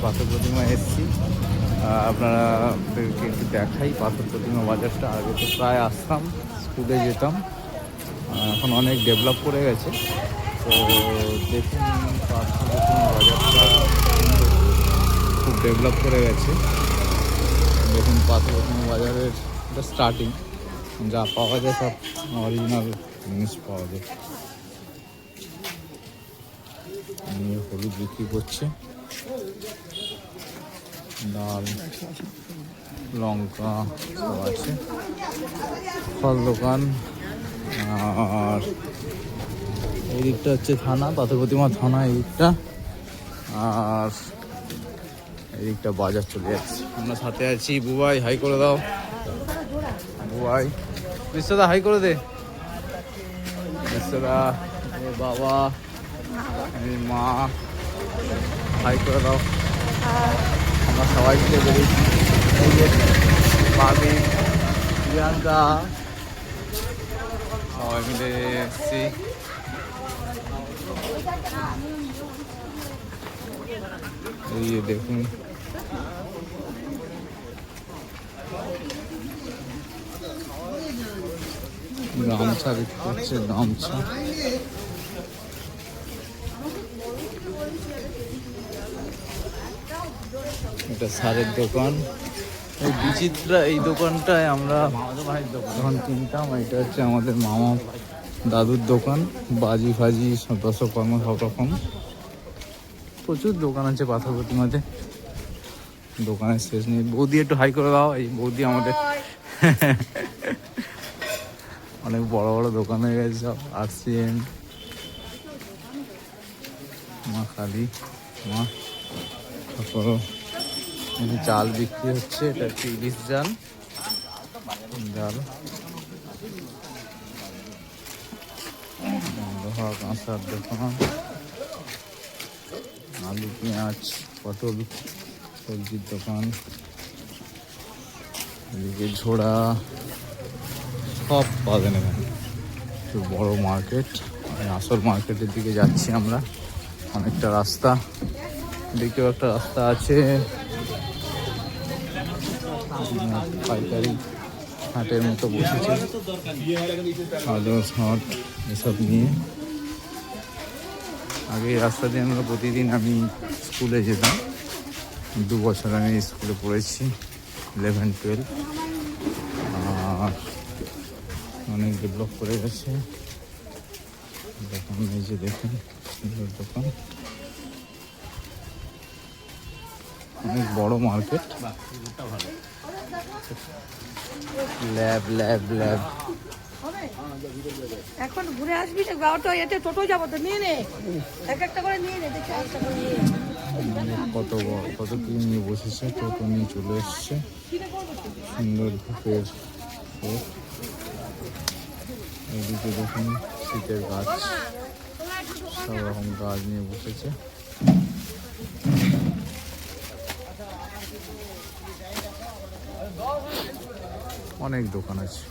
পাথর প্রতিমা এসেছি। আপনাদেরকে একটু দেখাই পাথর প্রতিমা বাজারটা। আগে তো প্রায় আসতাম, স্কুলে যেতাম, এখন অনেক ডেভেলপ করে গেছে। তো দেখুন পাথর প্রতিমা বাজারটা খুব ডেভেলপ করে গেছে। দেখুন পাথর প্রতিমা বাজারের স্টার্টিং, যা পাওয়া যায় সব অরিজিনাল জিনিস পাওয়া যায়। হলুদ বিক্রি করছে, ডাল, লঙ্কা সব আছে, ফল দোকান। আর এই দিকটা হচ্ছে থানা, পাথর প্রতিমা থানা এই দিকটা। আর এই দিকটা বাজার চলে যাচ্ছে। আমরা সাথে আছি বুবাই, হাই করে দাও বুবাই। বিশ্বদা হাই করে দে। বিশ্বদা, বাবা, মা, হাই করে দাও। আমরা সবাই মিলে বেরিয়েছি, এই যে ভাবি, প্রিয়াঙ্কা, সবাই মিলে এসছি। এই যে দেখুন গামছা বিক্রি করছে, গামছা। এটা সারের দোকান, এই বিচিত্রা। এই দোকানটায় আমরা যখন কিনতাম, এটা হচ্ছে আমাদের মামা দাদুর দোকান। বাজি ফাজি সব রসকর্ম সব রকম প্রচুর দোকান আছে পাথর প্রতিমাতে, দোকানের শেষ নেই। বৌদি একটু হাই করে দাও। এই বৌদি আমাদের অনেক বড় বড় দোকান হয়ে গেছে সব। RCM, মা কালী, মা তারপর চাল বিক্রি হচ্ছে। এটা হচ্ছে ইলিশ জাল, ডাল, লোহা কাঁসার দোকান, আলু, পেঁয়াজ, পটল, সবজির দোকান, এদিকে ঝোড়া, সব পাবেন এখানে। খুব বড় মার্কেট। আসল মার্কেটের দিকে যাচ্ছি আমরা। অনেকটা রাস্তা, এদিকেও একটা রাস্তা আছে। পাইকারি হাটের মতো বসেছে, হাট এসব নিয়ে। আগে এই রাস্তা দিয়ে আমরা প্রতিদিন আমি স্কুলে যেতাম। 2 বছর আমি স্কুলে পড়েছি, 11-12। আর অনেক ডেভেলপ করে গেছে দোকান। এই যে দেখুন সুন্দর দোকান, অনেক বড় মার্কেট। ল্যাব ল্যাব ল্যাব এখন ঘুরে আসবি, অটো এতে টোটো যাবো তো, নিয়ে নে এক একটা করে নিয়ে নে, দেখে একটা করে নিয়ে কত কি নিয়ে বসেছে, টোটো নিয়ে চলে এসছে। সুন্দর ধূপের। এদিকে দেখুন শীতের গাছ, সব রকম গাছ নিয়ে বসেছে। অনেক দোকান আছে।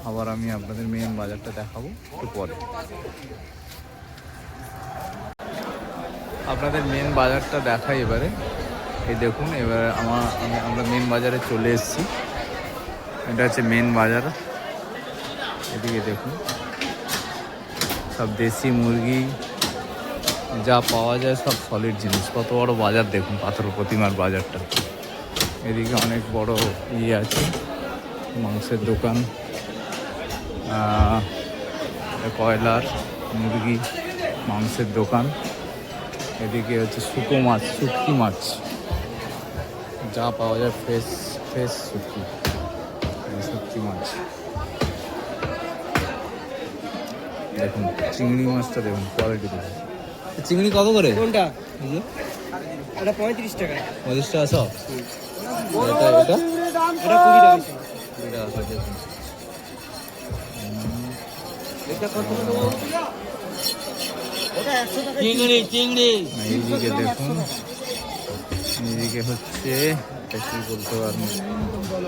আবার আমি আপনাদের মেন বাজারটা দেখাবো একটু পরে। আপনাদের মেন বাজারটা দেখাই এবারে। এই দেখুন, এবার আমরা মেন বাজারে চলে এসেছি। এটা হচ্ছে মেন বাজার। এদিকে দেখুন সব দেশি মুরগি যা পাওয়া যায়, সব সলিড জিনিস। কত বড় বাজার দেখুন পাথর প্রতিমার বাজারটা। এদিকে অনেক বড় আছে, মাংসের দোকান, কয়লার, মুরগি, মাংসের দোকান। এদিকে হচ্ছে শুকো মাছ, শুটকি মাছ যা পাওয়া যায়, ফ্রেশ শুটকি মাছ। দেখুন চিংড়ি মাছটা দেখুন, কোয়ালিটি দেখুন। চিংড়ি কত করে? কোনটা? এটা 35 টাকা। 35 টাকা সব। এটা এটা 20 টাকা। দেখুন এটা কত করে? এটা 100 টাকা। চিংড়ি। এইদিকে দেখুন, এইদিকে হচ্ছে এটা কি বলতে পারেন,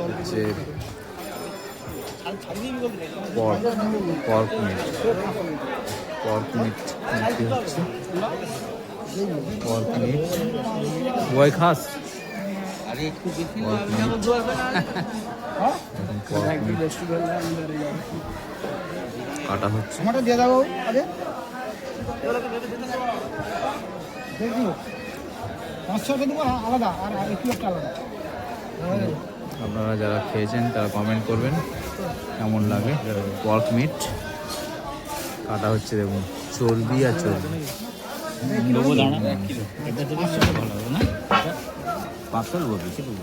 হচ্ছে পর্ক মিট বিক্রি হচ্ছে। পর্ক মিট ওয়াই খাস আরে একটু বেশি পর্ক মিট পর্ক মিট কাটা হচ্ছে। আমারটা দিয়ে দাও আরে দেখো 500 দেবো আলাদা আর একটু একটা আলাদা। আপনারা যারা খেয়েছেন তারা কমেন্ট করবেন কেমন লাগে। পর্ক মিট কাটা হচ্ছে, দেখুন চর্বি আর চর্বি। দেবো দাঁড়া এটা থেকে ভালো হবে না 500 দেবো বেশি দেবো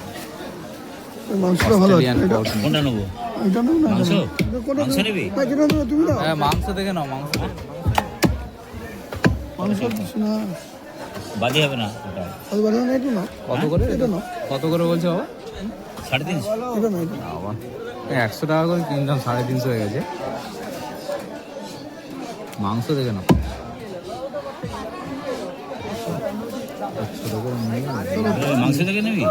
মাংসটা ভালো আছে অস্ট্রেলিয়ান পর্ক মিট। কোনটা নেবো এটা নাও না মাংস কোনটা মাংস নেবে এটা নাও তুমি দাও হ্যাঁ মাংস দেখে নাও, মাংস মাংস দিস না বাজে হবে না ওটা আর বাড়ি না এটা না কত করে? এটা নাও কত করে বলছে বাবা? 350 এটা না এটা বাবা 100 টাকা করে কিনলাম, 350 হয়ে গেছে। মাংস দেখে নাও, ছোট করে নিয়ে নাও। মাংস থেকে নেবি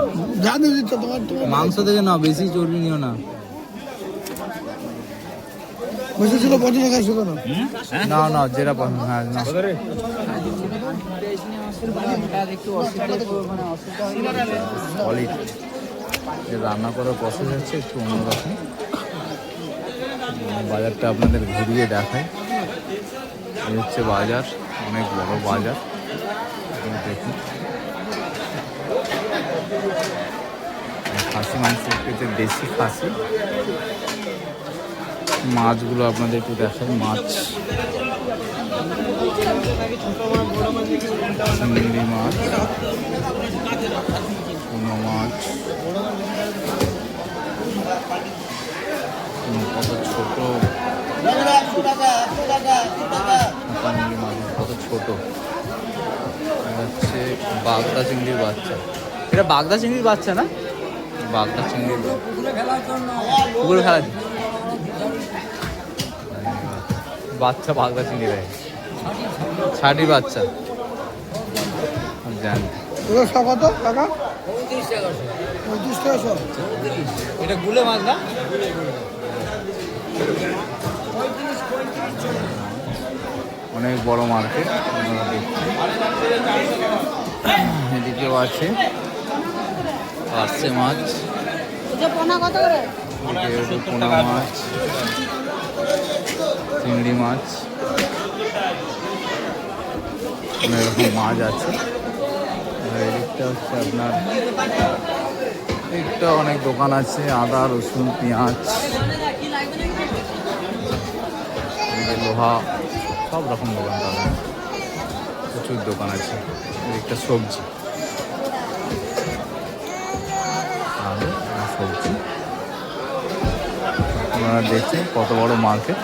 যা দিয়ে দিচ্ছ তোমার মাংস দেখে নাও, বেশি চর্বি নিও না। বেশি ছিল 50 টাকা ছিল না হ্যাঁ না না যেটা পছন্দ, হ্যাঁ না সলিড। রান্না করার প্রসেস হচ্ছে একটু অন্যরকম। বাজারটা আপনাদের ঘুরিয়ে দেখায়। এই হচ্ছে বাজার, অনেক বড় বাজার। এই দেখুন খাসি মাংস খেতে, দেশি খাসি। মাছগুলো আপনাদের একটু দেখাই। মাছ চিংড়ি মাছ, চুনো মাছ, কত ছোট চিংড়ি মাছ, কত ছোট। এটা হচ্ছে বাগদা চিংড়ির বাচ্চা। এটা বাগদা চিংড়ির বাচ্চা না? বাগদা চিংড়ির পুকুরে খেলা বাচ্চা, বাগদা চিংড়ি দেয়, ছাটি বাচ্চা। জানি ওটা সব কত টাকা 35 টাকা সব এটা গুলে মাছ না? অনেক বড় মার্কেট আপনারা দেখছেন। এদিকেও আছে পার্সে মাছ, পোনা কত করে? এদিকে পোনা মাছ, চিংড়ি মাছ, অনেক রকম মাছ আছে। আর এদিকটা হচ্ছে আপনার, এদিকটা অনেক দোকান আছে, আদা রসুন পেঁয়াজ, এদিকে লোহা, সব রকম দোকান পাবেন, প্রচুর দোকান আছে। এদিকটা সবজি, আর সবজি আপনারা দেখছেন কত বড় মার্কেট,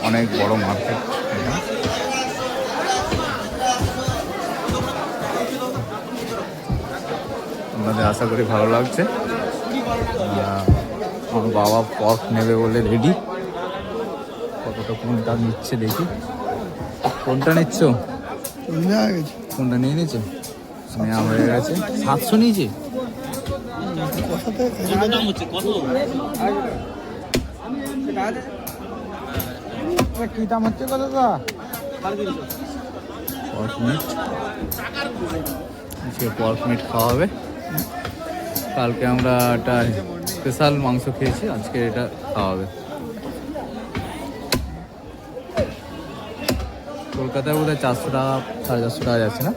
অনেক বড় মার্কেট এখানে। আপনাদের আশা করি ভালো লাগছে। আমার বাবা পর্ক নেবে বলে রেডি। কতটা কোনটা নিচ্ছে দেখি। কোনটা নিচ্ছ? নিয়ে গেছে কোনটা নিয়ে নিচ্ছে? নেওয়া হয়ে গেছে। 700 নিয়েছে। কষাতে দাম হচ্ছে কত কি দাম হচ্ছে কত দা পর্ক মিট, আজকে পর্ক মিট খাওয়া হবে। কালকে আমরা একটা স্পেশাল মাংস খেয়েছি, আজকে এটা খাওয়া হবে। কলকাতায় বোধ হয় 400 টাকা 450 টাকা যাচ্ছে না?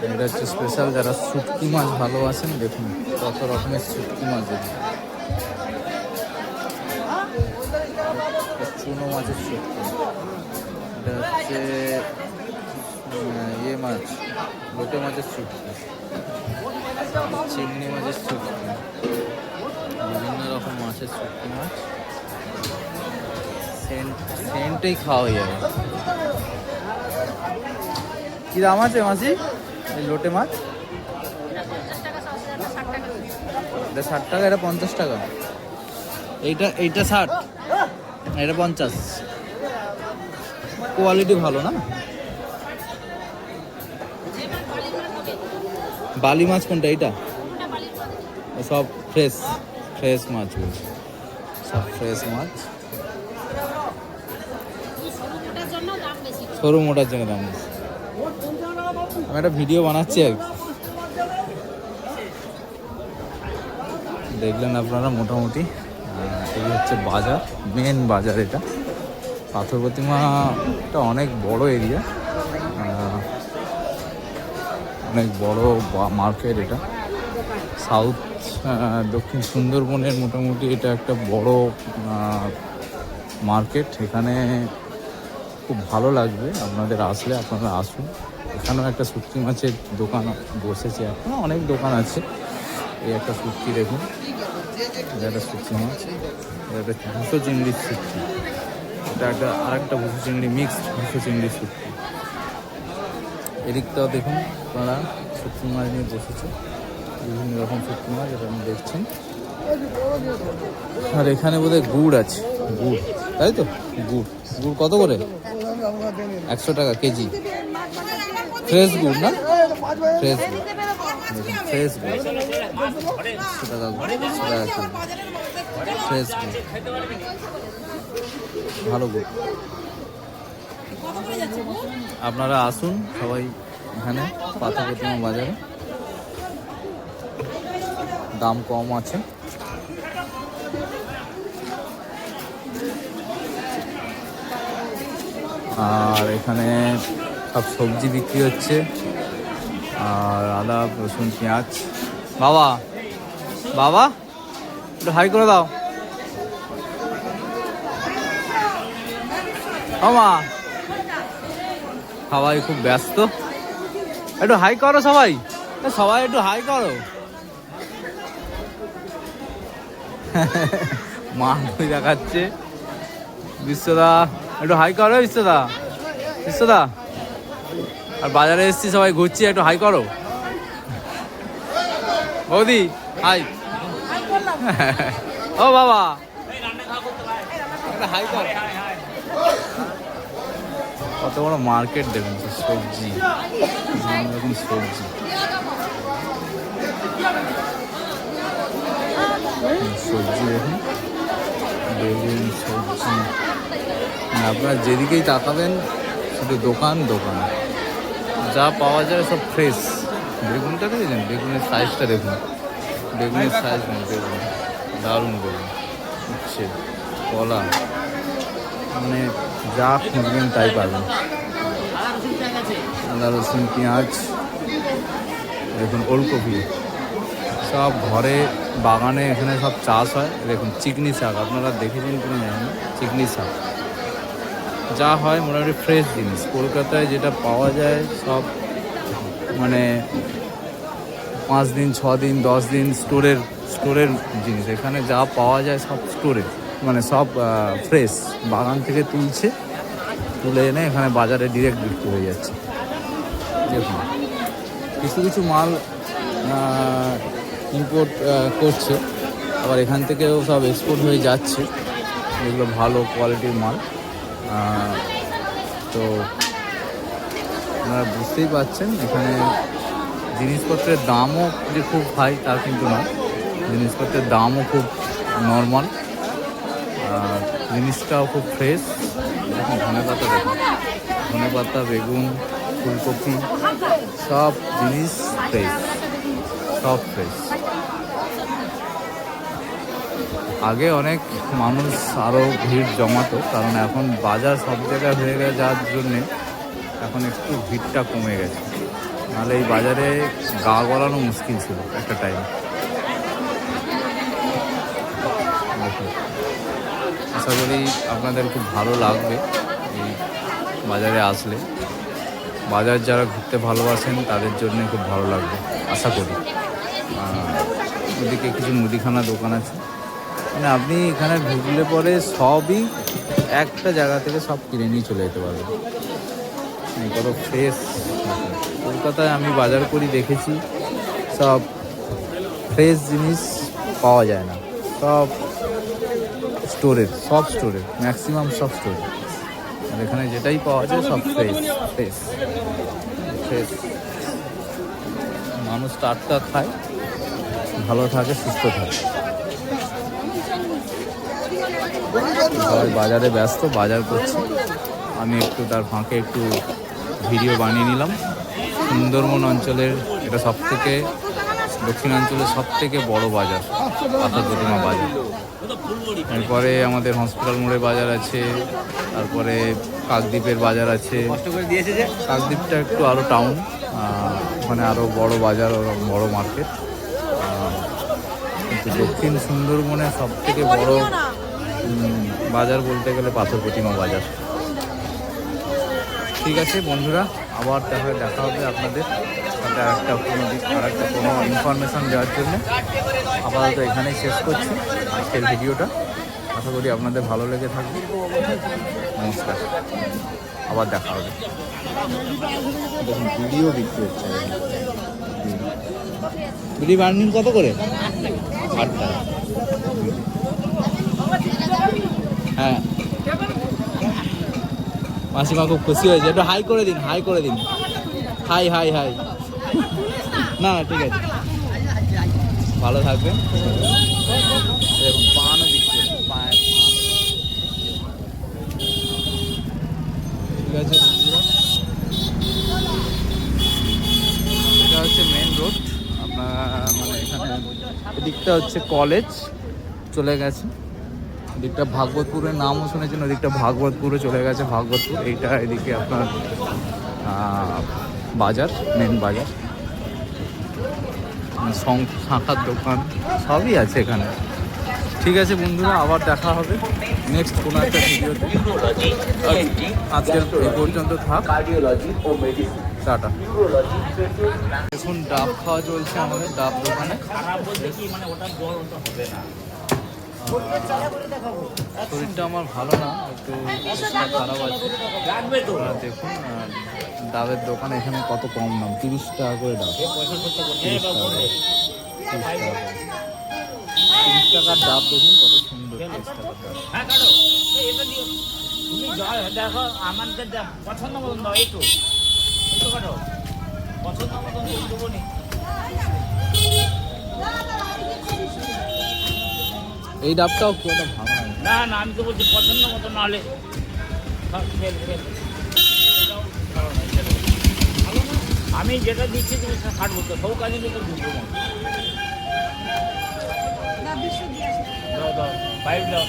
এটা হচ্ছে স্পেশাল, যারা শুটকি মাছ ভালোবাসেন দেখুন কত রকমের শুটকি মাছ। চুনো মাছের শুটকি, এটা হচ্ছে ইয়ে মাছ, লোটে মাছের শুটকি, চিংড়ি মাছের শুটকি, বিভিন্ন রকম মাছের শুটকি মাছ। সেন্টেই খাওয়া হয়ে যাবে। কি দাম আছে মাছি এই লোটে মাছ? এটা 60 টাকা, এটা 50 টাকা। এইটা 60, এটা 50। কোয়ালিটি ভালো না? বালি মাছ কোনটা? এইটা সব ফ্রেশ ফ্রেশ মাছ, সব ফ্রেশ মাছ। সরু মোটার জন্য দাম বেশি। আমি একটা ভিডিও বানাচ্ছি আর কি। দেখলেন আপনারা মোটামুটি এই হচ্ছে বাজার, মেন বাজার এটা। পাথর প্রতিমাটা অনেক বড় এরিয়া, অনেক বড় মার্কেট এটা। সাউথ দক্ষিণ সুন্দরবনের মোটামুটি এটা একটা বড় মার্কেট। এখানে খুব ভালো লাগবে আপনাদের আসলে, আপনারা আসুন। এখানেও একটা শুটকি মাছের দোকান বসেছে, এখনও অনেক দোকান আছে। এই একটা শুটকি দেখুন, এটা একটা শুটকি মাছ, এটা একটা ভুসো চিংড়ির শুটকি, এটা একটা আরেকটা ভুসো চিংড়ি মিক্সড ভুসো চিংড়ির শুটকি। এদিকটাও দেখুন আপনারা শুটকি মাছ নিয়ে বসেছে, বিভিন্ন রকম শুটকি মাছ এটা আপনি দেখছেন। আর এখানে বোধহয় গুড় আছে, গুড়, তাই তো? গুড় গুড় কত করে? 100 টাকা কেজি। ফ্রেশ গুড় না? ফ্রেশ গুড়, ফ্রেশ গুড় 100 টাকা গুড়, 100 টাকা কেজি ফ্রেশ গুড়, ভালো গুড়। আপনারা আসুন সবাই এখানে পাথর প্রতিমা বাজারে, দাম কম আছে। আর এখানে সব সবজি বিক্রি হচ্ছে, আর আদা রসুন পেঁয়াজ। বাবা বাবা একটু হাই করে দাও। মা সবাই খুব ব্যস্ত, একটু হাই করো সবাই, সবাই একটু হাই করো। মা বই দেখাচ্ছে। বিশ্বদা একটু হাই করো, বিশ্বদা, বিশ্বদা। আর বাজারে এসছি সবাই ঘুরছি, একটু হাই করো। বৌদি হাই। ও বাবা হাই কর। কত বড় মার্কেট দেখুন, সবজি, বিভিন্ন রকম সবজি, সবজি দেখুন, বেগুন, সবজি। আপনারা যেদিকেই তাকাবেন শুধু দোকান দোকান, যা পাওয়া যায় সব ফ্রেশ। বেগুনটা দেখেছেন, বেগুনের সাইজটা দেখুন, বেগুনের সাইজ নেই, বেগুন দারুণ বেগুন হচ্ছে, কলা, মানে যা খুঁজবেন তাই পাবেন। আদা রসুন পেঁয়াজ দেখুন, ওলকপি, সব ঘরে বাগানে এখানে সব চাষ হয়। দেখুন চিকনি শাক, আপনারা দেখেছেন কিনা জানেন না, চিকনি শাক যা হয় মোটামুটি ফ্রেশ জিনিস। কলকাতায় যেটা পাওয়া যায় সব মানে 5 দিন 6 দিন 10 দিন স্টোরের জিনিস। এখানে যা পাওয়া যায় সব স্টোরের, মানে সব ফ্রেশ, বাগান থেকে তুলে এনে এখানে বাজারে ডিরেক্ট বিক্রি হয়ে যাচ্ছে। দেখুন কিছু কিছু মাল ইম্পোর্ট করছে, আবার এখান থেকেও সব এক্সপোর্ট হয়ে যাচ্ছে, এগুলো ভালো কোয়ালিটির মাল। তো আপনারা বুঝতেই পারছেন এখানে জিনিসপত্রের দামও যে খুব হাই তা কিন্তু না, জিনিসপত্রের দামও খুব নর্মাল, আর জিনিসটাও খুব ফ্রেশ। দেখুন ধনেপাতা, দেখুন ধনেপাতা, বেগুন, ফুলকপি, সব জিনিস ফ্রেশ, সব ফ্রেশ। আগে অনেক মানুষ আরও ভিড় জমাতো, কারণ এখন বাজার সব জায়গায় হয়ে গেছে, যার জন্যে এখন একটু ভিড়টা কমে গেছে। নাহলে এই বাজারে গা গলানো মুশকিল ছিল একটা টাইম। দেখুন আশা করি আপনাদের খুব ভালো লাগবে এই বাজারে আসলে। বাজার যারা ঘুরতে ভালোবাসেন তাদের জন্য খুব ভালো লাগবে আশা করি। ওদিকে কিছু মুদিখানা দোকান আছে, মানে আপনি এখানে ঢুকলে পরে সবই একটা জায়গা থেকে সব কিনে নিয়ে চলে যেতে পারবেন। কত ফ্রেশ। কলকাতায় আমি বাজার করি দেখেছি, সব ফ্রেশ জিনিস পাওয়া যায় না, সব স্টোরের, সব স্টোরের, ম্যাক্সিমাম সব স্টোরের। আর এখানে যেটাই পাওয়া যায় সব ফ্রেশ ফ্রেশ ফ্রেশ। মানুষ টাটকা খায়, ভালো থাকে, সুস্থ থাকে। সবাই বাজারে ব্যস্ত, বাজার করছে। আমি একটু তার ফাঁকে একটু ভিডিও বানিয়ে নিলাম। সুন্দরবন অঞ্চলের এটা সবথেকে, দক্ষিণাঞ্চলের সবথেকে বড় বাজার, পাথর প্রতিমা বাজার। এরপরে আমাদের হসপিটাল মোড়ে বাজার আছে, তারপরে কাকদ্বীপের বাজার আছে। কাকদ্বীপটা একটু আরও টাউন, ওখানে আরও বড় বাজার, বড় মার্কেট। কিন্তু দক্ষিণ সুন্দরবনের সবথেকে বড় বাজার বলতে গেলে পাথর প্রতিমা বাজার। ঠিক আছে বন্ধুরা, আবার দেখা হবে আপনাদের সাথে আরেকটা কোনো ইনফরমেশান দেওয়ার জন্য। আপাতত এখানেই শেষ করছি আজকের ভিডিওটা। আশা করি আপনাদের ভালো লেগে থাকবে। নমস্কার, আবার দেখা হবে। দেখুন ভিডিও বিক্রি হচ্ছে। বিডি বার্নিং কত করে? 8 টাকা। হ্যাঁ, মাসিমা খুব খুশি হয়েছে। একটু হাই করে দিন, হাই করে দিন। High high high. না ঠিক আছে, ভালো থাকবেন। দেখুন পানও দিচ্ছে, ঠিক আছে বন্ধুরা। এটা হচ্ছে মেন রোড আপনার, মানে এখানে এদিকটা হচ্ছে কলেজ চলে গেছে, এদিকটা ভাগবতপুরের নামও শুনেছেন, ওদিকটা ভাগবতপুরে চলে গেছে। ভাগবতপুর এইটা, এদিকে আপনার বাজার, মেন বাজার, শাঁখার দোকান সবই আছে এখানে। ঠিক আছে বন্ধুরা, আবার দেখা হবে নেক্সট কোনো একটা ভিডিওতে। আজকের এই পর্যন্ত থাক, টাটা। এখন ডাব খাওয়া চলছে আমাদের ডাব দোকানে। শরীরটা আমার ভালো না, একটু খারাপ আছে। দেখুন ডাবের দোকান এখানে কত কম দাম, 30 টাকা করে ডাব। 30 টাকার ডাব দেখুন কত সুন্দর। 30 টাকার ডাব। তুমি দেখো আমাকে পছন্দ মতন দাও, একটু একটু কাটো, পছন্দ মতন দেবো নি। এই ডাবটাও খুব একটা ভালো লাগে না না, আমি তো বলছি পছন্দ মতো, নাহলে আমি যেটা দিচ্ছি তুমি খাটবো তো, সব কাজে তো ঢুকবো। দাও দাও, পাইপ দাও।